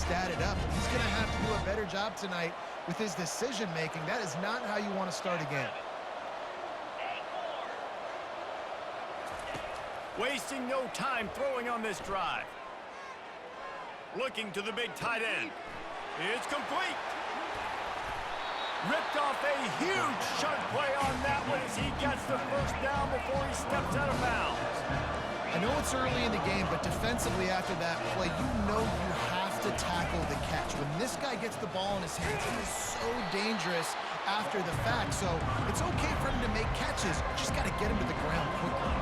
statted up. He's going to have to do a better job tonight with his decision-making. That is not how you want to start a game. Wasting no time throwing on this drive. Looking to the big tight end. It's complete. Ripped off a huge chunk play on that one as he gets the first down before he steps out of bounds. I know it's early in the game, but defensively after that play, you know you have to tackle the catch. When this guy gets the ball in his hands, he is so dangerous after the fact. So it's okay for him to make catches. Just got to get him to the ground quickly.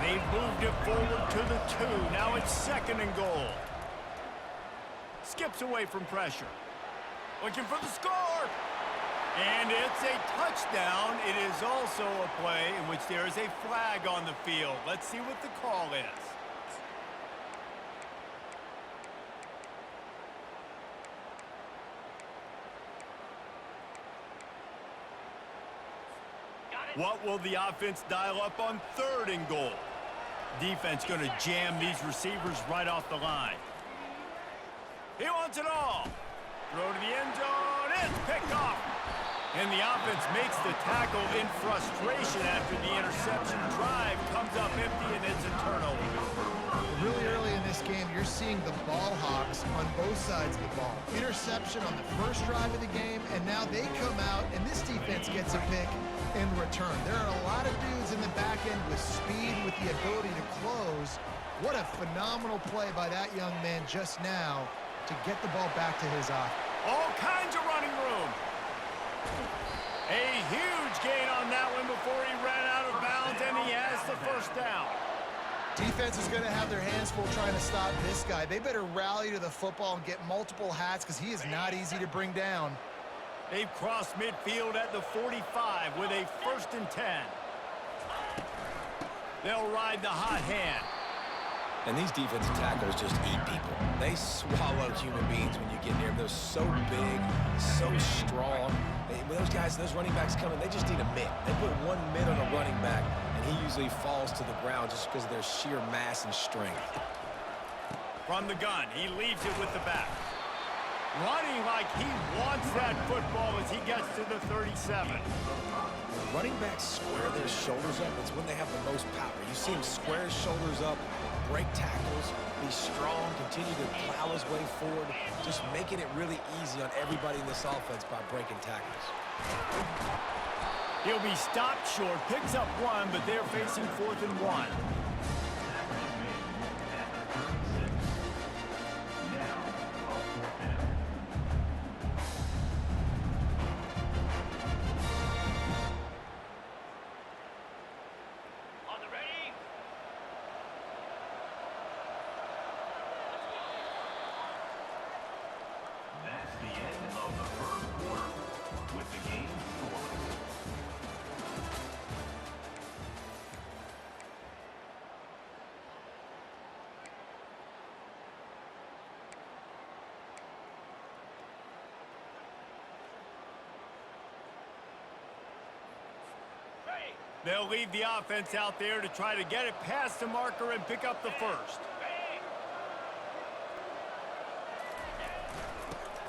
They've moved it forward to the 2. Now it's 2nd and goal. Skips away from pressure. Looking for the score. And it's a touchdown. It is also a play in which there is a flag on the field. Let's see what the call is. What will the offense dial up on 3rd and goal? Defense going to jam these receivers right off the line. He wants it all. Throw to the end zone. It's picked off. And the offense makes the tackle in frustration after the interception. Drive comes up empty, and it's a turnover. Really early in this game, you're seeing the ball hawks on both sides of the ball. Interception on the first drive of the game, and now they come out, and this defense gets a pick in return. There are a lot of dudes in the back end with speed, with the ability to close. What a phenomenal play by that young man just now to get the ball back to his eye. All kinds of running room. A huge gain on that one before he ran out of bounds, and he has the first down. Defense is going to have their hands full trying to stop this guy. They better rally to the football and get multiple hats because he is not easy to bring down. They've crossed midfield at the 45 with a 1st and 10. They'll ride the hot hand. And these defensive tackles just eat people. They swallow human beings when you get near them. They're so big, so strong. When those guys, those running backs come in, they just need a mitt. They put 1 mitt on a running back, and he usually falls to the ground just because of their sheer mass and strength. From the gun, he leaves it with the back. Running like he wants that football as he gets to the 37. When running backs square their shoulders up, it's when they have the most power. You see him square his shoulders up, break tackles, be strong, continue to plow his way forward, just making it really easy on everybody in this offense by breaking tackles. He'll be stopped short, picks up 1, but they're facing 4th and 1. They'll leave the offense out there to try to get it past the marker and pick up the 1st.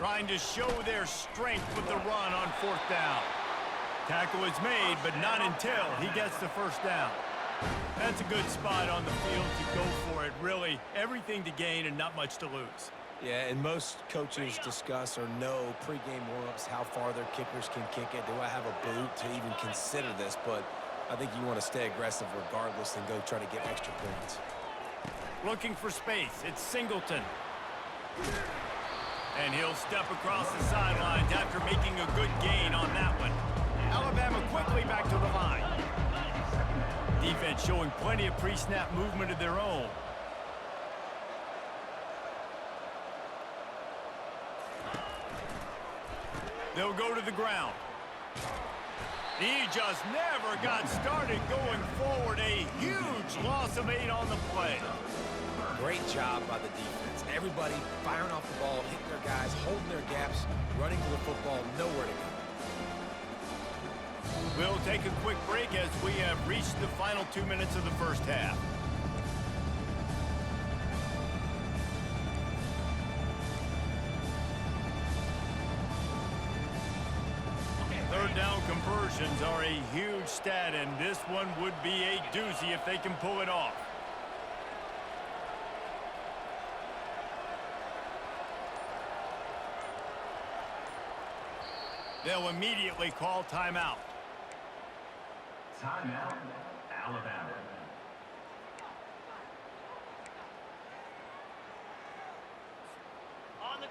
Trying to show their strength with the run on 4th down. Tackle is made, but not until he gets the 1st down. That's a good spot on the field to go for it. Really, everything to gain and not much to lose. Yeah, and most coaches discuss or know pregame warm-ups, how far their kickers can kick it. Do I have a boot to even consider this? But I think you want to stay aggressive regardless and go try to get extra points. Looking for space. It's Singleton. And he'll step across the sidelines after making a good gain on that one. Alabama quickly back to the line. Defense showing plenty of pre-snap movement of their own. They'll go to the ground. He just never got started going forward. A huge loss of 8 on the play. Great job by the defense. Everybody firing off the ball, hitting their guys, holding their gaps, running to the football, nowhere to go. We'll take a quick break as we have reached the final 2 minutes of the first half. Third down conversions are a huge stat, and this one would be a doozy if they can pull it off. They'll immediately call timeout. Timeout, Alabama.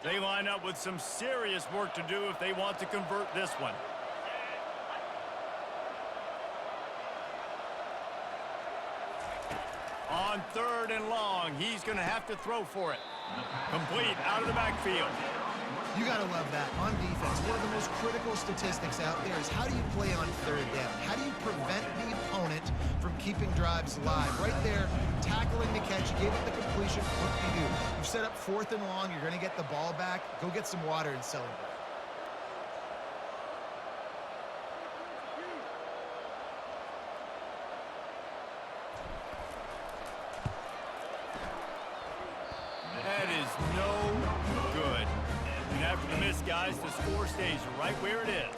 They line up with some serious work to do if they want to convert this one. On 3rd and long, he's going to have to throw for it. Complete out of the backfield. You got to love that. On defense, one of the most critical statistics out there is how do you play on 3rd down? How do you prevent the opponent from keeping drives alive? Right there, tackling the catch, you gave it the completion, what do you do? You've set up 4th and long, you're going to get the ball back, go get some water and celebrate. That is no good. And after the miss, guys, the score stays right where it is.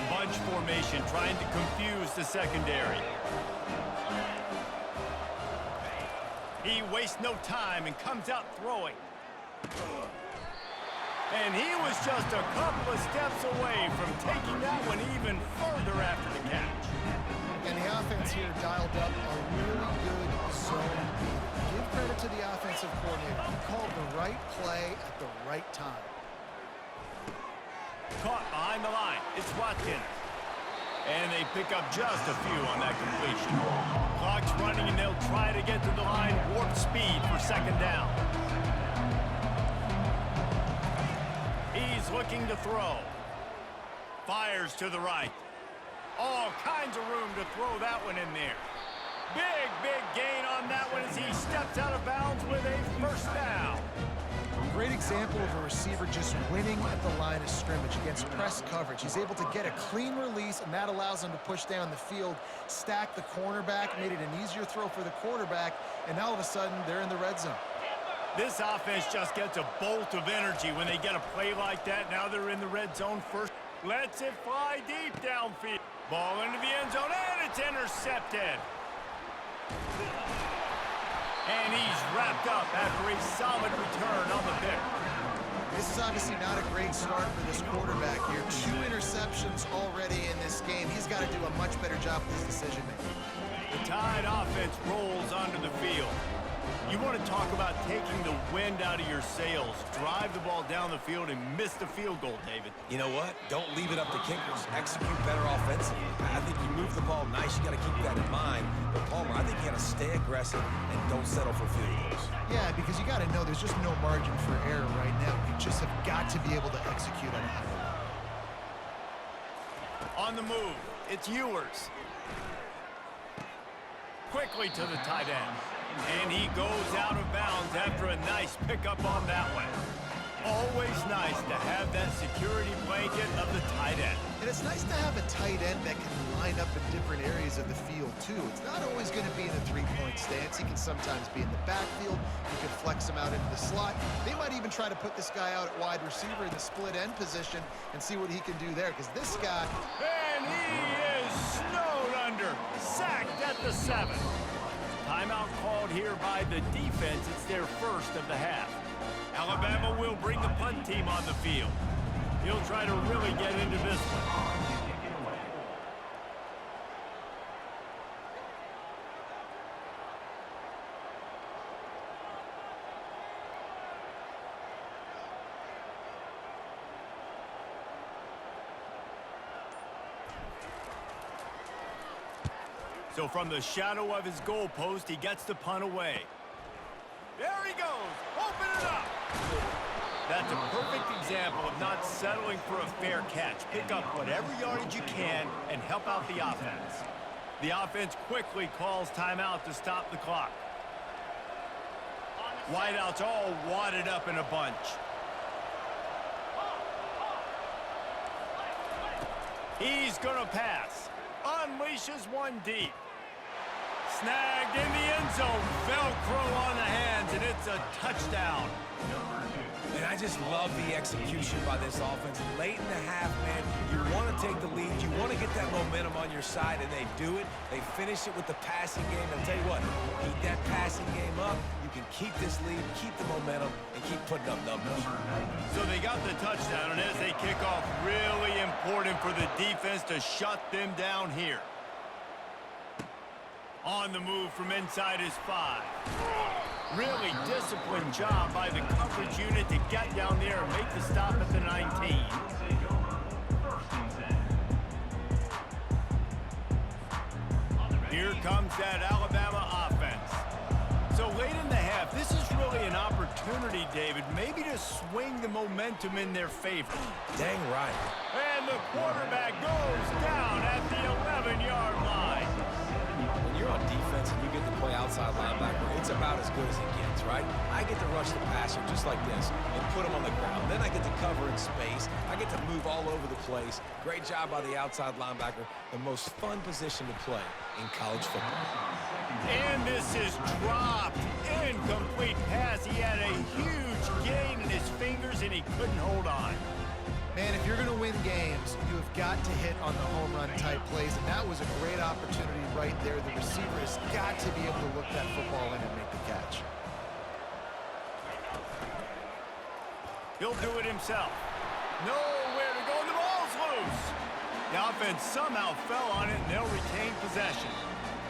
Bunch formation trying to confuse the secondary. He wastes no time and comes out throwing. And he was just a couple of steps away from taking that one even further after the catch. And the offense here dialed up a really good zone. Give credit to the offensive coordinator. He called the right play at the right time. Caught behind the line. It's Watkins. And they pick up just a few on that completion. Clock's running, and they'll try to get to the line. Warp speed for 2nd down. He's looking to throw. Fires to the right. All kinds of room to throw that one in there. Big gain on that one as he steps out of bounds with a 1st down. Great example of a receiver just winning at the line of scrimmage against press coverage. He's able to get a clean release, and that allows him to push down the field, stack the cornerback, made it an easier throw for the quarterback, and now all of a sudden they're in the red zone. This offense just gets a bolt of energy when they get a play like that. Now they're in the red zone first. Lets it fly deep downfield. Ball into the end zone, and it's intercepted. And he's wrapped up after a solid return on the pick. This is obviously not a great start for this quarterback here. 2 interceptions already in this game. He's got to do a much better job with his decision-making. The Tide offense rolls onto the field. You want to talk about taking the wind out of your sails. Drive the ball down the field and miss the field goal, David. You know what? Don't leave it up to kickers. Execute better offensively. I think you move the ball nice. You got to keep that in mind. But Palmer, I think you got to stay aggressive and don't settle for field goals. Yeah, because you got to know there's just no margin for error right now. You just have got to be able to execute on a high level. On the move, it's Ewers. Quickly to the tight end. And he goes out of bounds after a nice pickup on that one. Always nice to have that security blanket of the tight end. And it's nice to have a tight end that can line up in different areas of the field, too. It's not always going to be in a three-point stance. He can sometimes be in the backfield. You can flex him out into the slot. They might even try to put this guy out at wide receiver in the split end position and see what he can do there, because this guy... And he is snowed under. Sacked at the 7. Timeout called here by the defense. It's their first of the half. Alabama will bring the punt team on the field. He'll try to really get into this one. So from the shadow of his goalpost, he gets the punt away. There he goes. Open it up. That's a perfect example of not settling for a fair catch. Pick up whatever yardage you can and help out the offense. The offense quickly calls timeout to stop the clock. Wideouts all wadded up in a bunch. He's going to pass. Unleashes one deep. snagged in the end zone. Velcro on the hands, and it's a touchdown. And I just love the execution by this offense. Late in the half, man, you want to take the lead. You want to get that momentum on your side, and they do it. They finish it with the passing game. I'll tell you what, keep that passing game up. You can keep this lead, keep the momentum, and keep putting up numbers. So they got the touchdown, and as they kick off, really important for the defense to shut them down here. On the move from inside his 5. Really disciplined job by the coverage unit to get down there and make the stop at the 19. Here comes that Alabama offense. So late in the half, this is really an opportunity, David, maybe to swing the momentum in their favor. Dang right. And the quarterback goes down at the 11-yard line. When you're on defense and you get to play outside linebacker, it's about as good as it gets, right? I get to rush the passer just like this and put him on the ground. Then I get to cover in space. I get to move all over the place. Great job by the outside linebacker. The most fun position to play in college football. And this is dropped. Incomplete pass. He had a huge gain in his fingers, and he couldn't hold on. Man, if you're going to win games, you have got to hit on the home run type plays, and that was a great opportunity right there. The receiver has got to be able to look that football in and make the catch. He'll do it himself. Nowhere to go, and the ball's loose. The offense somehow fell on it, and they'll retain possession.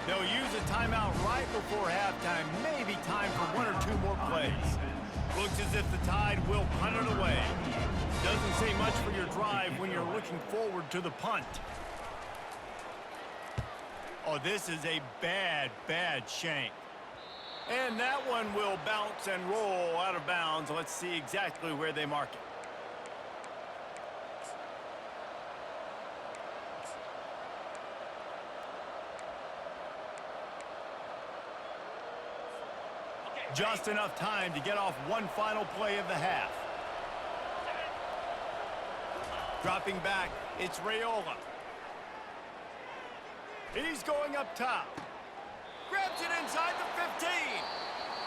They'll use a timeout right before halftime, maybe time for 1 or 2 more plays. Looks as if the Tide will punt it away. Doesn't say much for your drive when you're looking forward to the punt. Oh, this is a bad, bad shank. And that one will bounce and roll out of bounds. Let's see exactly where they mark it. Just enough time to get off one final play of the half. Dropping back, it's Raiola. He's going up top. Grabs it inside the 15.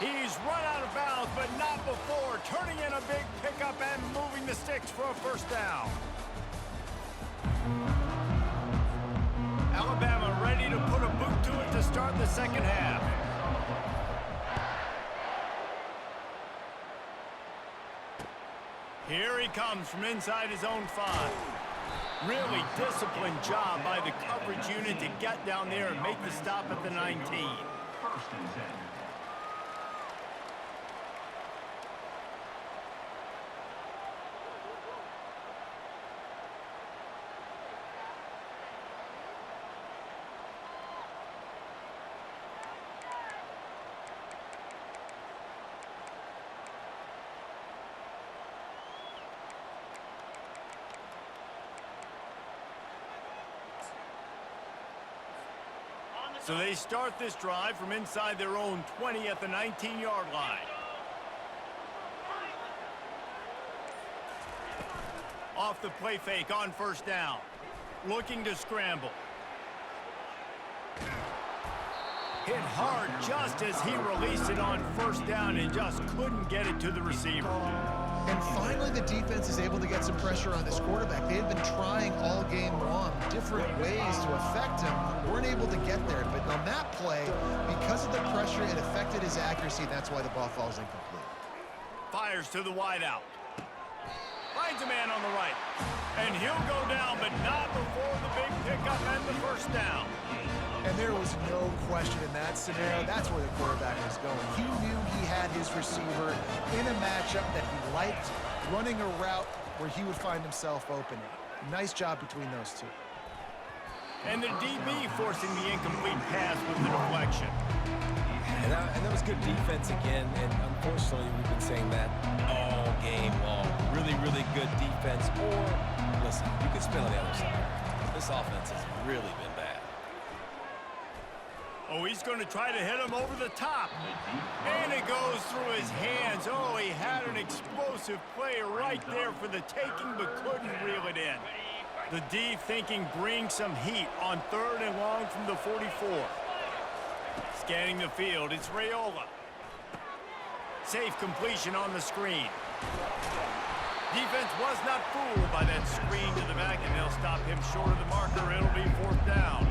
He's run out of bounds, but not before turning in a big pickup and moving the sticks for a first down. Alabama ready to put a boot to it to start the second half. Here he comes from inside his own 5. Really disciplined job by the coverage unit to get down there and make the stop at the 19. First and 10. So they start this drive from inside their own 20 at the 19-yard line. Off the play fake on first down. Looking to scramble. Hit hard just as he released it on first down and just couldn't get it to the receiver. And finally, the defense is able to get some pressure on this quarterback. They had been trying all game long different ways to affect him. Weren't able to get there. But on that play, because of the pressure, it affected his accuracy, and that's why the ball falls incomplete. Fires to the wideout. Finds a man on the right. And he'll go down, but not before the big pickup and the first down. And there was no question in that scenario. That's where the quarterback was going. He knew he had his receiver in a matchup that he liked, running a route where he would find himself opening. Nice job between those two. And the DB forcing the incomplete pass with the deflection. And that was good defense again, and unfortunately we've been saying that all game long. Really, really good defense, or, listen, you can spin on the other side. This offense has really been bad. Oh, he's going to try to hit him over the top. And it goes through his hands. Oh, he had an explosive play right there for the taking, but couldn't reel it in. The D thinking bring some heat on 3rd and long from the 44. Scanning the field, it's Raiola. Safe completion on the screen. Defense was not fooled by that screen to the back, and they'll stop him short of the marker. It'll be 4th down.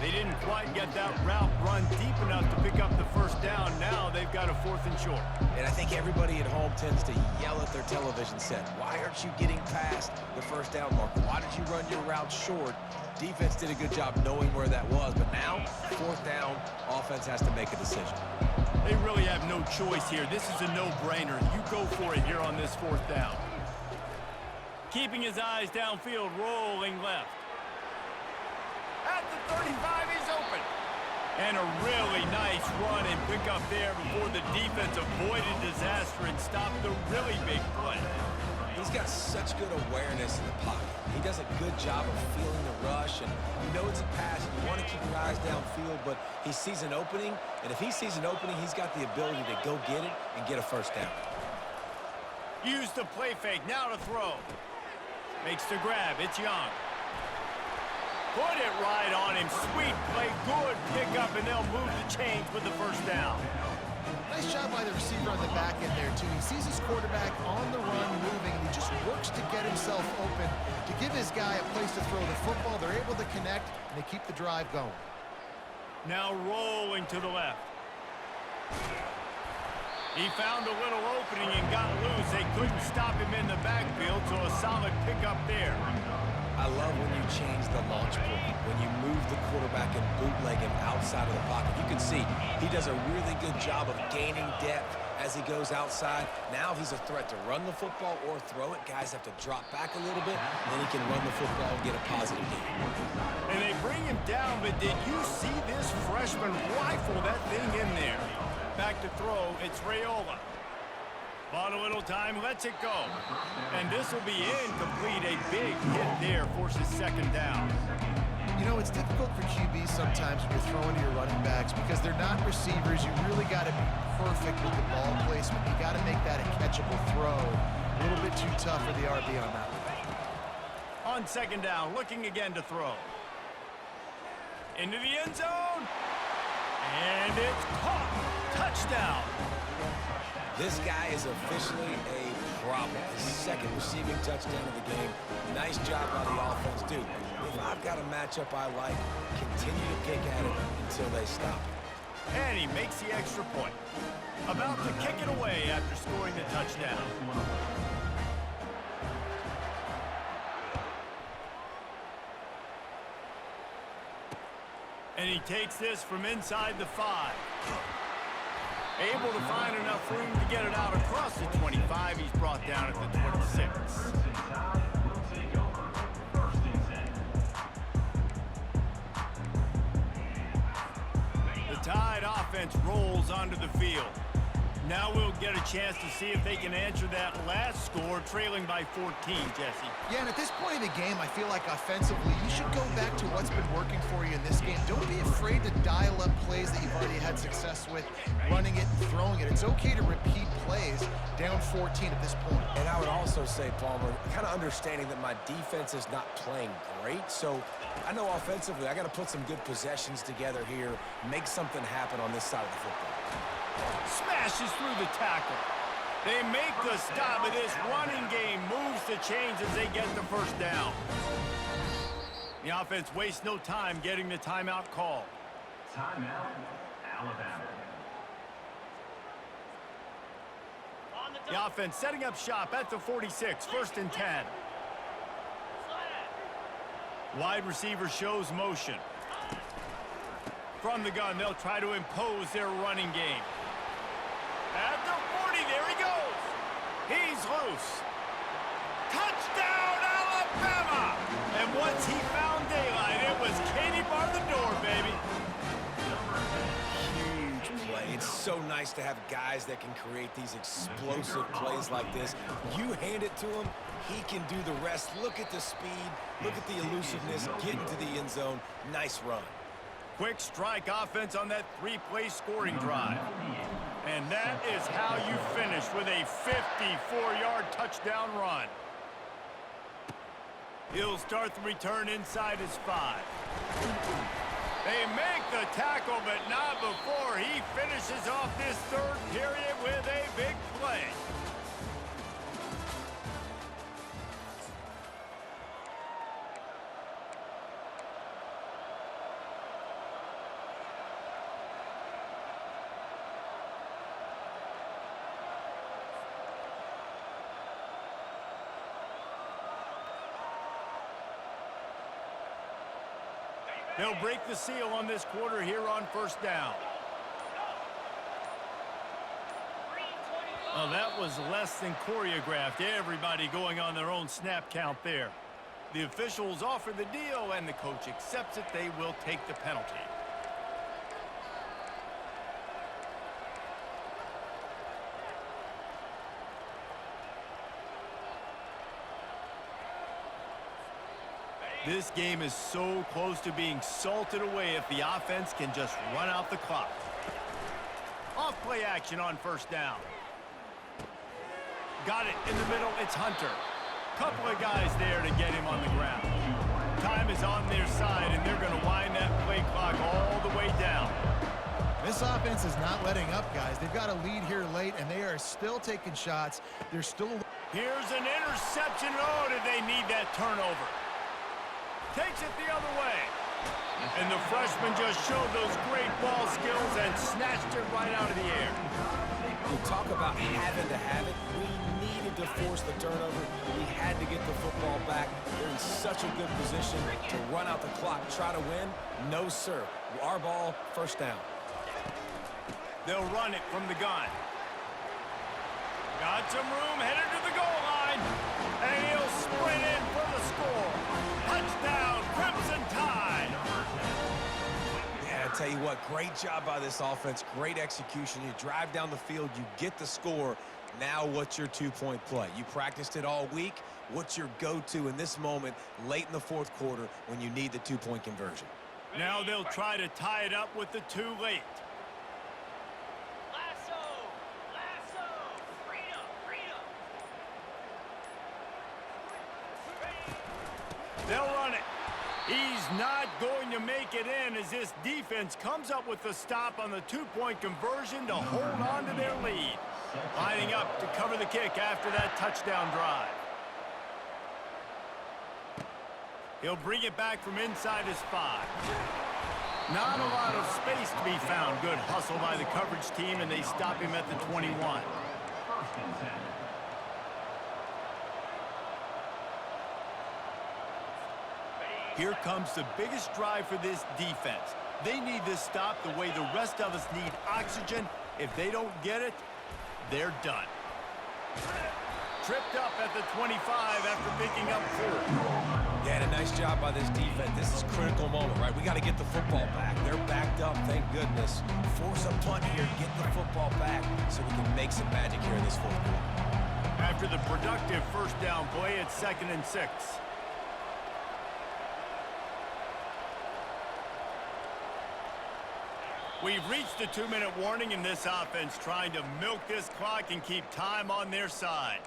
They didn't quite get that route run deep enough to pick up the 1st down. Now they've got a 4th and short. And I think everybody at home tends to yell at their television set. Why aren't you getting past the 1st down marker? Why did you run your route short? Defense did a good job knowing where that was, but now, 4th down, offense has to make a decision. They really have no choice here. This is a no-brainer. You go for it here on this 4th down. Keeping his eyes downfield, rolling left. At the 35, he's open. And a really nice run and pick up there before the defense avoided disaster and stopped the really big play. He's got such good awareness in the pocket. He does a good job of feeling the rush, and you know it's a pass, and you want to keep your eyes downfield, but he sees an opening, and if he sees an opening, he's got the ability to go get it and get a 1st down. Use the play fake, now to throw. Makes the grab, it's Young. Put it right on him, sweet play, good pickup, and they'll move the chains with the 1st down. Nice job by the receiver on the back end there, too. He sees his quarterback on the run moving, and he just works to get himself open to give his guy a place to throw the football. They're able to connect, and they keep the drive going. Now rolling to the left. He found a little opening and got loose. They couldn't stop him in the backfield, so a solid pickup there. I love when you change the launch point, when you move the quarterback and bootleg him outside of the pocket. You can see he does a really good job of gaining depth as he goes outside. Now he's a threat to run the football or throw it. Guys have to drop back a little bit, and then he can run the football and get a positive gain. And they bring him down, but did you see this freshman rifle that thing in there? Back to throw, it's Raiola. Bought a little time, lets it go. And this will be incomplete. A big hit there forces 2nd down. You know, it's difficult for QBs sometimes when you're throwing to your running backs because they're not receivers. You really got to be perfect with the ball placement. You got to make that a catchable throw. A little bit too tough for the RB on that one. On 2nd down, looking again to throw. Into the end zone. And it's caught. Touchdown. This guy is officially a problem. His 2nd receiving touchdown of the game. Nice job by the offense, dude. If I've got a matchup I like, continue to pick at it until they stop it. And he makes the extra point. About to kick it away after scoring the touchdown. And he takes this from inside the 5. Able to find enough room to get it out across the 25. He's brought down at the 26. The Tide offense rolls onto the field. Now we'll get a chance to see if they can answer that last score, trailing by 14, Jesse. Yeah, and at this point in the game, I feel like offensively, you should go back to what's been working for you in this game. Don't be afraid to dial up plays that you've already had success with, running it and throwing it. It's okay to repeat plays down 14 at this point. And I would also say, Palmer, kind of understanding that my defense is not playing great, so I know offensively I got to put some good possessions together here, make something happen on this side of the football. Smashes through the tackle. They make the stop, but this running game moves the chains as they get the 1st down. The offense wastes no time getting the timeout call. Timeout, Alabama. The offense setting up shop at the 46, 1st and 10. Wide receiver shows motion. From the gun, they'll try to impose their running game. At the 40, there he goes. He's loose. Touchdown, Alabama! And once he found daylight, it was Katie bar the door, baby. Huge play. It's so nice to have guys that can create these explosive plays like this. You hand it to him, he can do the rest. Look at the speed, look at the elusiveness, get into the end zone. Nice run. Quick strike offense on that 3-play scoring drive. And that is how you finish with a 54-yard touchdown run. He'll start the return inside his 5. They make the the tackle, but not before he finishes off this third period with a big play. They'll break the seal on this quarter here on first down. Well, that was less than choreographed. Everybody going on their own snap count there. The officials offer the deal, and the coach accepts it. They will take the penalty. This game is so close to being salted away if the offense can just run out the clock. Off play action on first down. Got it in the middle. It's Hunter. Couple of guys there to get him on the ground. Time is on their side, and they're going to wind that play clock all the way down. This offense is not letting up, guys. They've got a lead here late, and they are still taking shots. They're still... Here's an interception. Oh, did they need that turnover? Takes it the other way. And the freshman just showed those great ball skills and snatched it right out of the air. You talk about having to have it. We needed to force the turnover. We had to get the football back. They're in such a good position to run out the clock, try to win. No, sir. Our ball, first down. They'll run it from the gun. Got some room, headed to the goal line. And he'll sprint in for the score. Touchdown, Crimson Tide. Yeah, I tell you what, great job by this offense. Great execution. You drive down the field, you get the score. Now what's your two-point play? You practiced it all week. What's your go-to in this moment late in the fourth quarter when you need the two-point conversion? Now they'll try to tie it up with the too late. They'll run it. He's not going to make it in as this defense comes up with the stop on the two-point conversion to hold on to their lead. Lining up to cover the kick after that touchdown drive. He'll bring it back from inside his 5. Not a lot of space to be found. Good hustle by the coverage team, and they stop him at the 21. Here comes the biggest drive for this defense. They need this stop the way the rest of us need oxygen. If they don't get it, they're done. Tripped up at the 25 after picking up 4. Yeah, and a nice job by this defense. This is a critical moment, right? We got to get the football back. They're backed up, thank goodness. Force a punt here, get the football back so we can make some magic here in this fourth quarter. After the productive first down play, it's 2nd and 6. We've reached the 2-minute warning in this offense, trying to milk this clock and keep time on their side.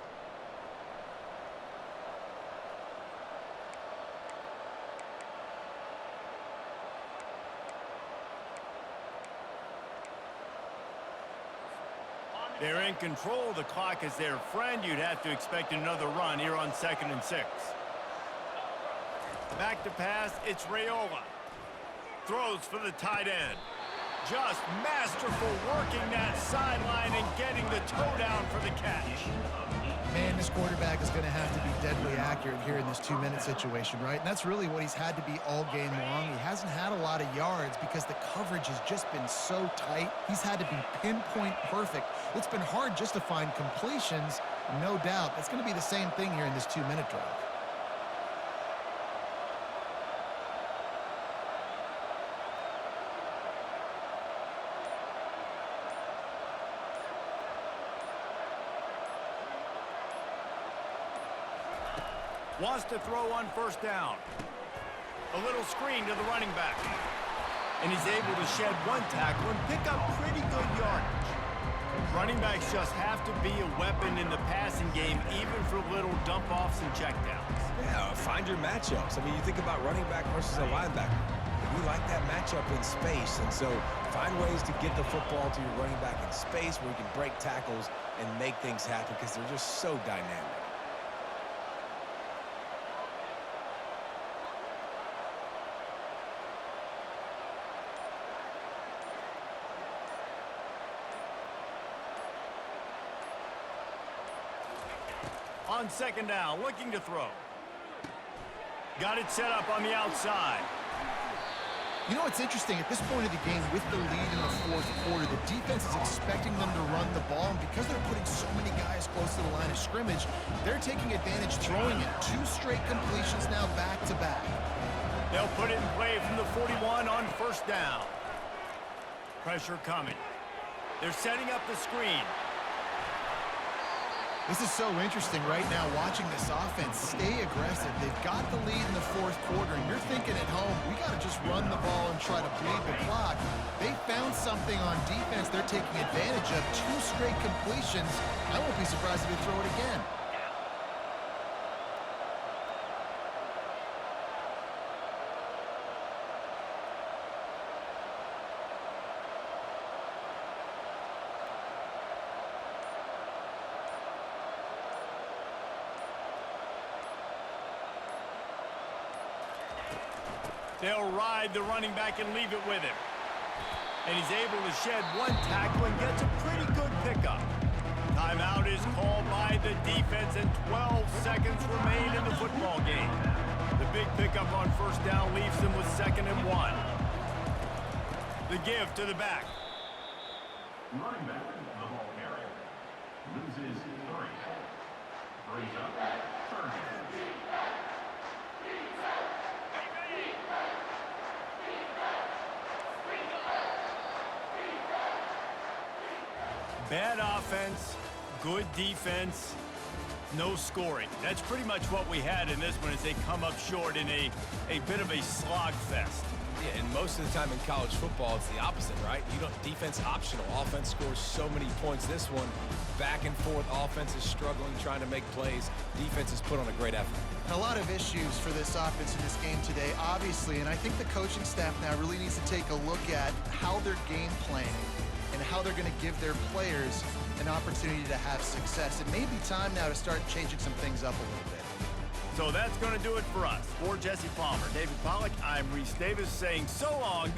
They're in control. The clock is their friend. You'd have to expect another run here on 2nd and 6. Back to pass. It's Raiola. Throws for the tight end. Just masterful working that sideline and getting the toe down for the catch. Man, this quarterback is going to have to be deadly accurate here in this 2-minute situation, right? And that's really what he's had to be all game long. He hasn't had a lot of yards because the coverage has just been so tight. He's had to be pinpoint perfect. It's been hard just to find completions, no doubt. That's going to be the same thing here in this 2-minute drive. Wants to throw on first down. A little screen to the running back. And he's able to shed one tackle and pick up pretty good yardage. Running backs just have to be a weapon in the passing game, even for little dump-offs and checkdowns. Yeah, find your matchups. I mean, you think about running back versus a linebacker. we like that matchup in space, and so find ways to get the football to your running back in space where you can break tackles and make things happen because they're just so dynamic. On second down, looking to throw. Got it set up on the outside. You know what's interesting? At this point of the game, with the lead in the fourth quarter, the defense is expecting them to run the ball, and because they're putting so many guys close to the line of scrimmage, they're taking advantage throwing it. 2 straight completions now back-to-back. They'll put it in play from the 41 on first down. Pressure coming. They're setting up the screen. This is so interesting right now, watching this offense stay aggressive. They've got the lead in the fourth quarter, and you're thinking at home, we got to just run the ball and try to bleed the clock. They found something on defense they're taking advantage of. 2 straight completions. I won't be surprised if they throw it again. They'll ride the running back and leave it with him. And he's able to shed 1 tackle and gets a pretty good pickup. Timeout is called by the defense, and 12 seconds remain in the football game. The big pickup on first down leaves them with 2nd and 1. The give to the back. Running back, the ball carrier. Loses 3. Brings up 3rd. Bad offense, good defense, no scoring. That's pretty much what we had in this one as they come up short in a bit of a slogfest. Yeah, and most of the time in college football, it's the opposite, right? You don't defense optional. Offense scores so many points. This one, back and forth. Offense is struggling, trying to make plays. Defense has put on a great effort. A lot of issues for this offense in this game today, obviously, and I think the coaching staff now really needs to take a look at how they're game planning and how they're going to give their players an opportunity to have success. It may be time now to start changing some things up a little bit. So that's going to do it for us. For Jesse Palmer, David Pollack, I'm Reese Davis saying so long.